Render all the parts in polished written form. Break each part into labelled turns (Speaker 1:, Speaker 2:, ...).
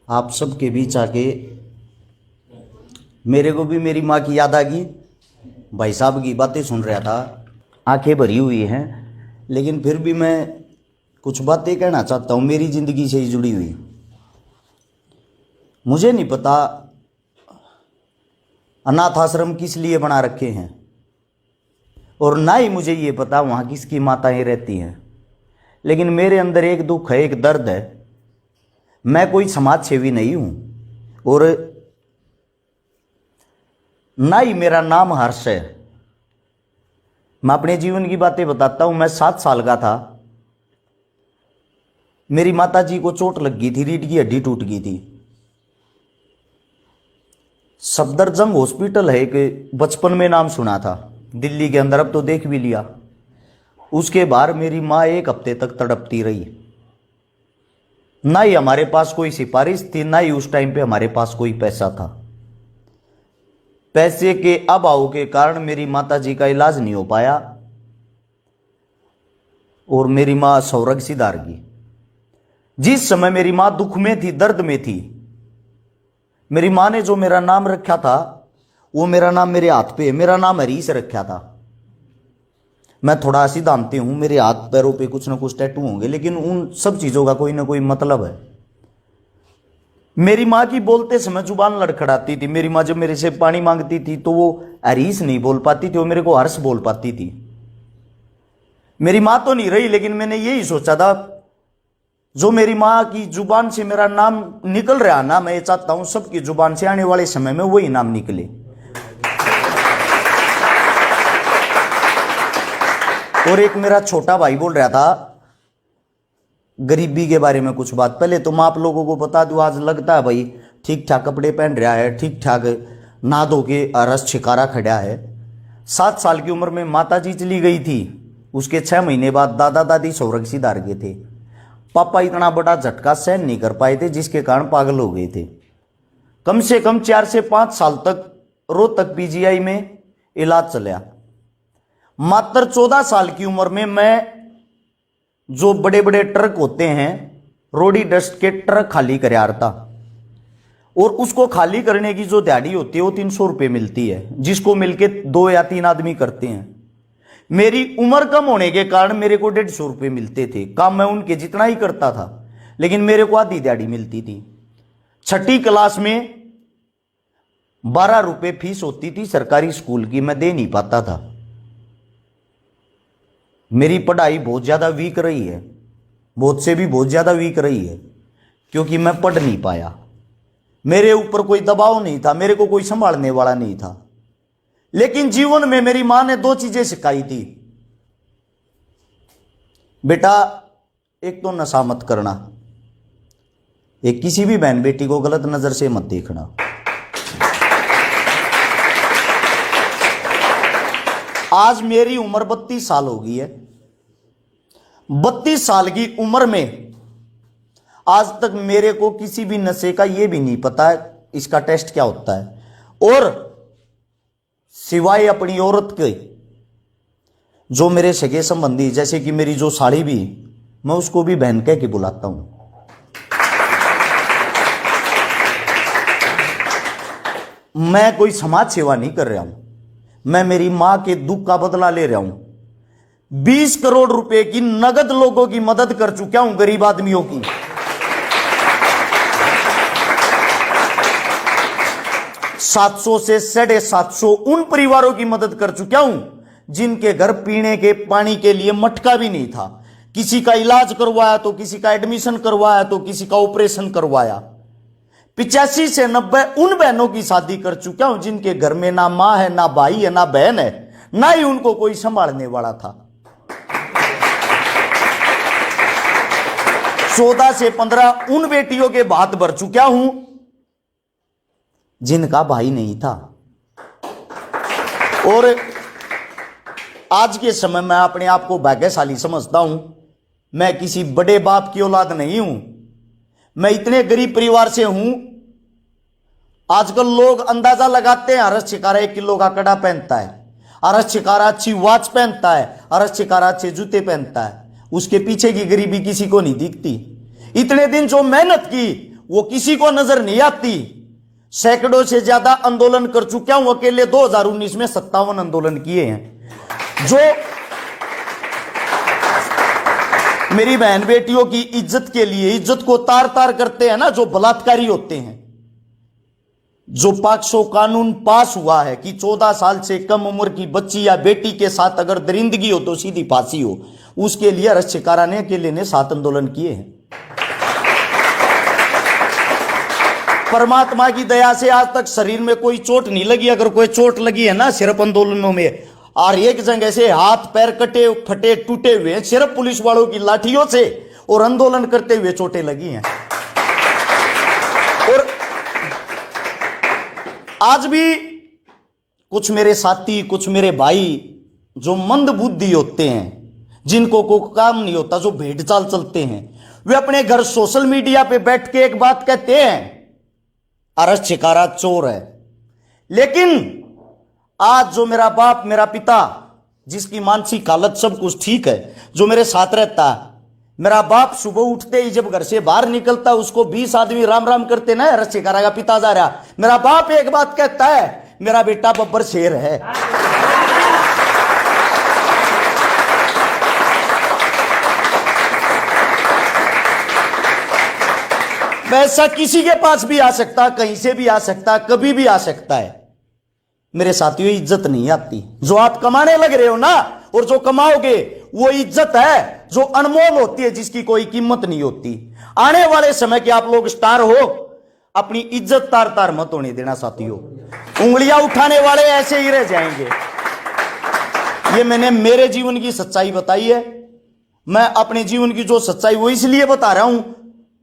Speaker 1: आप सबके बीच आके मेरे को भी मेरी माँ की याद आ गई। भाई साहब की बातें सुन रहा था, आंखें भरी हुई हैं, लेकिन फिर भी मैं कुछ बातें कहना चाहता हूँ मेरी ज़िंदगी से ही जुड़ी हुई। मुझे नहीं पता अनाथ आश्रम किस लिए बना रखे हैं, और ना ही मुझे ये पता वहाँ किसकी माताएं रहती हैं, लेकिन मेरे अंदर एक दुख है, एक दर्द है। मैं कोई समाज सेवी नहीं हूँ और ना ही मेरा नाम हर्ष है। मैं अपने जीवन की बातें बताता हूँ। मैं 7 साल का था, मेरी माता जी को चोट लग गई थी, रीढ़ की हड्डी टूट गई थी। सफदरजंग हॉस्पिटल है एक, बचपन में नाम सुना था, दिल्ली के अंदर, अब तो देख भी लिया। उसके बाद मेरी माँ 1 हफ्ते तक तड़पती रही। ना ही हमारे पास कोई सिफारिश थी, ना ही उस टाइम पे हमारे पास कोई पैसा था। पैसे के अभाव के कारण मेरी माता जी का इलाज नहीं हो पाया और मेरी माँ स्वर्ग सिधार गई। जिस समय मेरी माँ दुख में थी, दर्द में थी, मेरी माँ ने जो मेरा नाम रखा था वो मेरा नाम मेरे हाथ पे है। मेरा नाम हरीश रखा था। मैं थोड़ा सिद्धांती हूं, मेरे हाथ पैरों पे कुछ ना कुछ टैटू होंगे, लेकिन उन सब चीजों का कोई ना कोई मतलब है। मेरी माँ की बोलते समय जुबान लड़खड़ाती थी। मेरी माँ जब मेरे से पानी मांगती थी तो वो हरीश नहीं बोल पाती थी, वो मेरे को हर्ष बोल पाती थी। मेरी माँ तो नहीं रही, लेकिन मैंने यही सोचा था जो मेरी माँ की जुबान से मेरा नाम निकल रहा ना, मैं ये चाहता हूं सबकी जुबान से आने वाले समय में वही नाम निकले। और एक मेरा छोटा भाई बोल रहा था गरीबी के बारे में कुछ बात। पहले तो मैं आप लोगों को बता दूं, आज लगता है भाई ठीक ठाक कपड़े पहन रहा है, ठीक ठाक नहा धो के रस छिकारा खड़ा है। 7 साल की उम्र में माता जी चली गई थी, उसके 6 महीने बाद दादा दादी स्वर्ग सिधार गए थे। पापा इतना बड़ा झटका सहन नहीं कर पाए थे, जिसके कारण पागल हो गए थे। कम से कम 4 से 5 साल तक रोहतक पीजीआई में इलाज चला। मात्र 14 साल की उम्र में मैं जो बड़े बड़े ट्रक होते हैं, रोडी डस्ट के ट्रक खाली कर रहा था, और उसको खाली करने की जो दिहाड़ी होती है वो 300 रुपये मिलती है, जिसको मिलके 2 या 3 आदमी करते हैं। मेरी उम्र कम होने के कारण मेरे को 150 रुपये मिलते थे। काम मैं उनके जितना ही करता था, लेकिन मेरे को आधी दिहाड़ी मिलती थी। 6ठी क्लास में 12 रुपये फीस होती थी सरकारी स्कूल की, मैं दे नहीं पाता था। मेरी पढ़ाई बहुत ज्यादा वीक रही है, बहुत से भी बहुत ज्यादा वीक रही है, क्योंकि मैं पढ़ नहीं पाया। मेरे ऊपर कोई दबाव नहीं था, मेरे को कोई संभालने वाला नहीं था। लेकिन जीवन में मेरी मां ने 2 चीजें सिखाई थी। बेटा, एक तो नशा मत करना, एक किसी भी बहन बेटी को गलत नजर से मत देखना। आज मेरी उम्र 32 साल हो गई है। 32 साल की उम्र में आज तक मेरे को किसी भी नशे का ये भी नहीं पता है इसका टेस्ट क्या होता है। और सिवाय अपनी औरत के, जो मेरे सगे संबंधी, जैसे कि मेरी जो साड़ी भी, मैं उसको भी बहन कह के बुलाता हूं। मैं कोई समाज सेवा नहीं कर रहा हूं, मैं मेरी मां के दुख का बदला ले रहा हूं। 20 करोड़ रुपए की नगद लोगों की मदद कर चुका हूं, गरीब आदमियों की। 700 से 750 उन परिवारों की मदद कर चुका हूं जिनके घर पीने के पानी के लिए मटका भी नहीं था। किसी का इलाज करवाया तो किसी का एडमिशन करवाया तो किसी का ऑपरेशन करवाया। 85 से 90 उन बहनों की शादी कर चुका हूं जिनके घर में ना मां है, ना भाई है, ना बहन है, ना ही उनको कोई संभालने वाला था। 14 से 15 उन बेटियों के बात भर चुका हूं जिनका भाई नहीं था। और आज के समय में अपने आप को भाग्यशाली समझता हूं। मैं किसी बड़े बाप की औलाद नहीं हूं, मैं इतने गरीब परिवार से हूं। आजकल लोग अंदाजा लगाते हैं, हर्ष छिकारा 1 किलो का कड़ा पहनता है, हर्ष छिकारा अच्छी वॉच पहनता है, हर्ष छिकारा अच्छे जूते पहनता है, उसके पीछे की गरीबी किसी को नहीं दिखती। इतने दिन जो मेहनत की वो किसी को नजर नहीं आती। सैकड़ों से ज्यादा आंदोलन कर चुका हूं अकेले। 2019 में 57 आंदोलन किए हैं। जो मेरी बहन बेटियों की इज्जत के लिए, इज्जत को तार तार करते हैं ना, जो बलात्कारी होते हैं, जो पाक्सो कानून पास हुआ है कि 14 साल से कम उम्र की बच्ची या बेटी के साथ अगर दरिंदगी हो तो सीधी फांसी हो, उसके लिए अरश शिकारा ने अकेले ने 7 आंदोलन किए हैं। परमात्मा की दया से आज तक शरीर में कोई चोट नहीं लगी। अगर कोई चोट लगी है ना सिर्फ आंदोलनों में, और एक जगह से हाथ पैर कटे फटे टूटे हुए सिर्फ पुलिस वालों की लाठियों से और आंदोलन करते हुए चोटें लगी हैं। और आज भी कुछ मेरे साथी, कुछ मेरे भाई जो मंद बुद्धि होते हैं, जिनको कोई काम नहीं होता, जो भेड़चाल चलते हैं, वे अपने घर सोशल मीडिया पे बैठ के एक बात कहते हैं, अरश शिकारा चोर है। लेकिन आज जो मेरा बाप, मेरा पिता, जिसकी मानसिक हालत सब कुछ ठीक है, जो मेरे साथ रहता है, मेरा बाप सुबह उठते ही जब घर से बाहर निकलता उसको 20 आदमी राम राम करते ना, अरश शिकारा का पिता जा रहा। मेरा बाप एक बात कहता है, मेरा बेटा बब्बर शेर है। पैसा किसी के पास भी आ सकता, कहीं से भी आ सकता, कभी भी आ सकता है। मेरे साथियों, इज्जत नहीं आती। जो आप कमाने लग रहे हो ना, और जो कमाओगे वो इज्जत है जो अनमोल होती है, जिसकी कोई कीमत नहीं होती। आने वाले समय के आप लोग स्टार हो, अपनी इज्जत तार तार मत होने देना साथियों। उंगलियां उठाने वाले ऐसे ही रह जाएंगे। ये मैंने मेरे जीवन की सच्चाई बताई है। मैं अपने जीवन की जो सच्चाई वो इसलिए बता रहा हूं,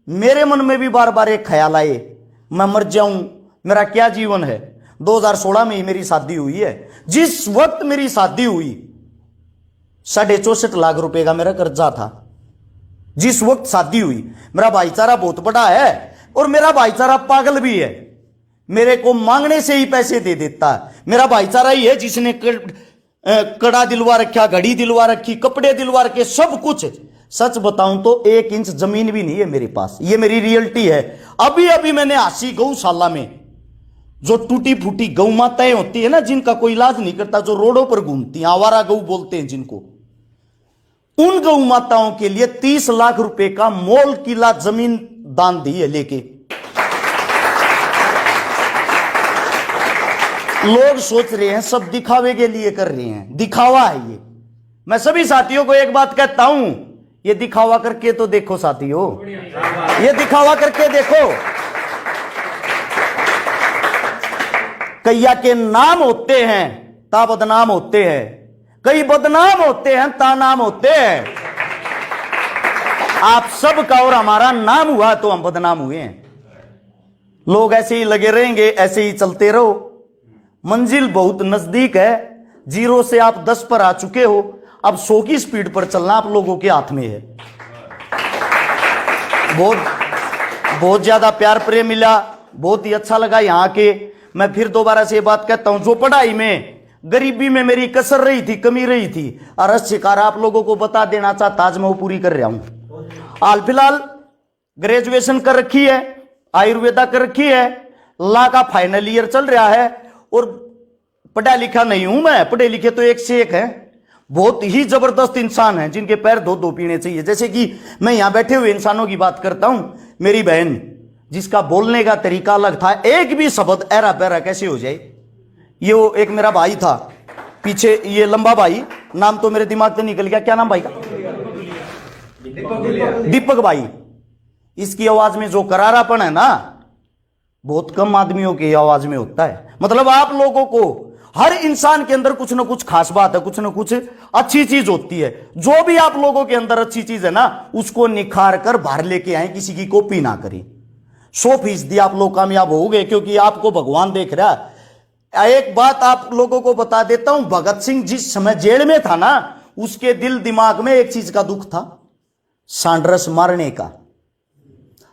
Speaker 1: मेरे मन में भी बार बार एक ख्याल आए, मैं मर जाऊं, मेरा क्या जीवन है। 2016 में ही मेरी शादी हुई है। जिस वक्त मेरी शादी हुई 64.5 लाख रुपए का मेरा कर्जा था। जिस वक्त शादी हुई, मेरा भाईचारा बहुत बड़ा है और मेरा भाईचारा पागल भी है। मेरे को मांगने से ही पैसे दे देता है। मेरा भाईचारा ही है जिसने कड़ा दिलवा रखा, घड़ी दिलवा रखी, कपड़े दिलवा रखे, सब कुछ। सच बताऊं तो 1 इंच जमीन भी नहीं है मेरे पास। ये मेरी रियलिटी है। अभी अभी मैंने 80 गौशाला में जो टूटी फूटी गौ माताएं होती है ना, जिनका कोई इलाज नहीं करता, जो रोडों पर घूमती हैं, आवारा गौ बोलते हैं जिनको, उन गौ माताओं के लिए 30 लाख रुपए का मोल किला जमीन दान दी है लेके। लोग सोच रहे हैं सब दिखावे के लिए कर रहे हैं, दिखावा है ये। मैं सभी साथियों को एक बात कहता हूं, ये दिखावा करके तो देखो साथियों, ये दिखावा करके देखो। कैया के नाम होते हैं ता बदनाम होते हैं, कई बदनाम होते हैं ता नाम होते हैं। आप सबका और हमारा नाम हुआ तो हम बदनाम हुए हैं। लोग ऐसे ही लगे रहेंगे, ऐसे ही चलते रहो। मंजिल बहुत नजदीक है। 0 से आप 10 पर आ चुके हो, अब 100 की स्पीड पर चलना आप लोगों के हाथ में है। बहुत ज्यादा प्यार प्रेम मिला, बहुत ही अच्छा लगा यहाँ के। मैं फिर दोबारा से ये बात कहता हूं, जो पढ़ाई में, गरीबी में मेरी कसर रही थी, कमी रही थी, अरश शिकारा आप लोगों को बता देना चाहता, आज मैं वो पूरी कर रहा हूं। हाल फिलहाल ग्रेजुएशन कर रखी है, आयुर्वेदा कर रखी है, लॉ का फाइनल ईयर चल रहा है। और पढ़ा लिखा नहीं हूं मैं, पढ़े लिखे तो एक से एक है। बहुत ही जबरदस्त इंसान हैं जिनके पैर धो धो पीने चाहिए। जैसे कि मैं यहां बैठे हुए इंसानों की बात करता हूं, मेरी बहन जिसका बोलने का तरीका अलग था, एक भी शब्द ऐरा पैरा कैसे हो जाए। ये वो एक मेरा भाई था पीछे, ये लंबा भाई, नाम तो मेरे दिमाग से निकल गया, क्या नाम भाई का? दीपक भाई। इसकी आवाज में जो करारापन है ना, बहुत कम आदमियों की आवाज में होता है। मतलब आप लोगों को, हर इंसान के अंदर कुछ ना कुछ खास बात है, कुछ ना कुछ अच्छी चीज होती है। जो भी आप लोगों के अंदर अच्छी चीज है ना, उसको निखार कर बाहर लेके आए, किसी की कॉपी ना करें। 100% आप लोग कामयाब हो गए, क्योंकि आपको भगवान देख रहा है। एक बात आप लोगों को बता देता हूं, भगत सिंह जिस समय जेल में था ना, उसके दिल दिमाग में एक चीज का दुख था, सांड्रस मारने का।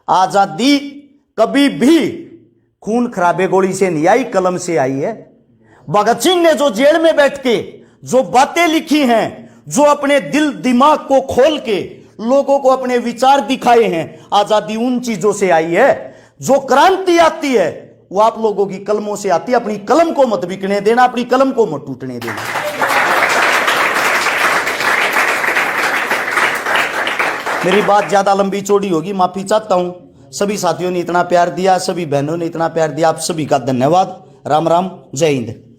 Speaker 1: आजादी कभी भी खून खराबे गोली से नहीं आई, कलम से आई है। भगत सिंह ने जो जेल में बैठ के जो बातें लिखी हैं, जो अपने दिल दिमाग को खोल के लोगों को अपने विचार दिखाए हैं। आजादी उन चीजों से आई है, जो क्रांति आती है वो आप लोगों की कलमों से आती है। अपनी कलम को मत बिकने देना, अपनी कलम को मत टूटने देना। मेरी बात ज्यादा लंबी चौड़ी होगी, माफी चाहता हूं। सभी साथियों ने इतना प्यार दिया, सभी बहनों ने इतना प्यार दिया, आप सभी का धन्यवाद। राम राम, जय हिंद।